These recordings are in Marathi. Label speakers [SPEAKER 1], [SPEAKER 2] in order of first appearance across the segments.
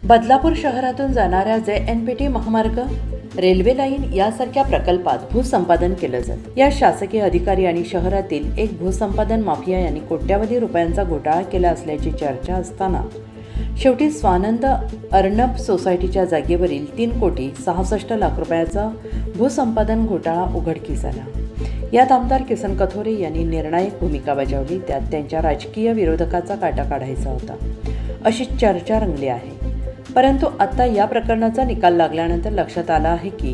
[SPEAKER 1] बदलापूर शहरातून जाणाऱ्या JNPT महामार्ग, रेल्वे लाईन यासारख्या प्रकल्पात भूसंपादन केलं जातं। या शासकीय अधिकारी आणि शहरातील एक भूसंपादन माफिया यांनी कोट्यावधी रुपयांचा घोटाळा केला असल्याची चर्चा असताना शेवटी स्वानंद अर्णब सोसायटीच्या जागेवरील 3,66,00,000 रुपयाचा भूसंपादन घोटाळा उघडकीस आला। यात आमदार किसन कथोरे यांनी निर्णायक भूमिका बजावली। त्यात त्यांच्या राजकीय विरोधकाचा काटा काढायचा होता अशी चर्चा रंगली आहे। परंतु आता या प्रकरणाचा निकाल लागल्यानंतर लक्षात आलं आहे की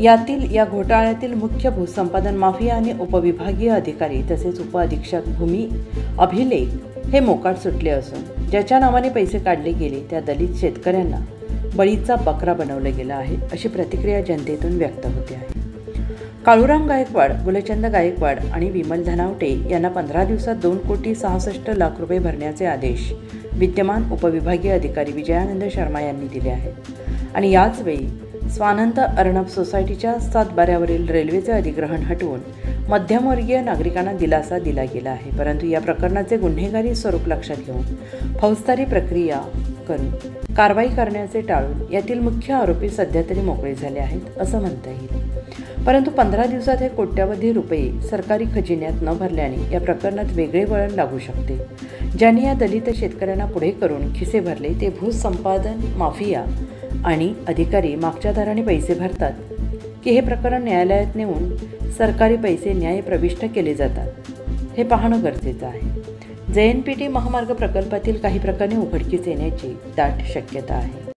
[SPEAKER 1] या घोटाळ्यातील मुख्य भूसंपादन माफिया आणि उपविभागीय अधिकारी तसेच उपअधीक्षक भूमी अभिलेख हे मोकाट सुटले असून ज्याच्या नावाने पैसे काढले गेले त्या दलित शेतकऱ्यांना बळीचा बकरा बनवलं गेलं आहे अशी प्रतिक्रिया जनतेतून व्यक्त होते आहे। काळूराम गायकवाड, गुलचंद गायकवाड आणि विमल धनावटे यांना 15 दिवसात 2,66,00,000 रुपये भरण्याचे आदेश विद्यमान उपविभागीय अधिकारी विजयानंद शर्मा यांनी दिले आहेत। आणि याच वेळी स्वानंद अर्णब सोसायटीच्या 7 बाऱ्यावरील रेल्वेचे अधिग्रहण हटवून मध्यमवर्गीय नागरिकांना दिलासा दिला गेला आहे। परंतु या प्रकरणाचे गुन्हेगारी स्वरूप लक्षात घेऊन फौजदारी प्रक्रिया करून कारवाई करण्याचे टाळून यातील मुख्य आरोपी सध्या तरी मोकळे झाले आहेत असं म्हणता येईल। परंतु 15 दिवसात हे कोट्यावधी रुपये सरकारी खजिन्यात न भरल्याने या प्रकरणात वेगळे वळण लागू शकते। ज्यांनी या दलित शेतकऱ्यांना पुढे करून खिसे भरले ते भूसंपादन माफिया आणि अधिकारी मागच्या दाराने पैसे भरतात की हे प्रकरण न्यायालयात नेऊन सरकारी पैसे न्याय प्रविष्ट केले जातात हे पाहणं गरजेचं आहे। JNPT महामार्ग प्रकल्पातील काही प्रकरणे उघडकीस येण्याची दाट शक्यता आहे।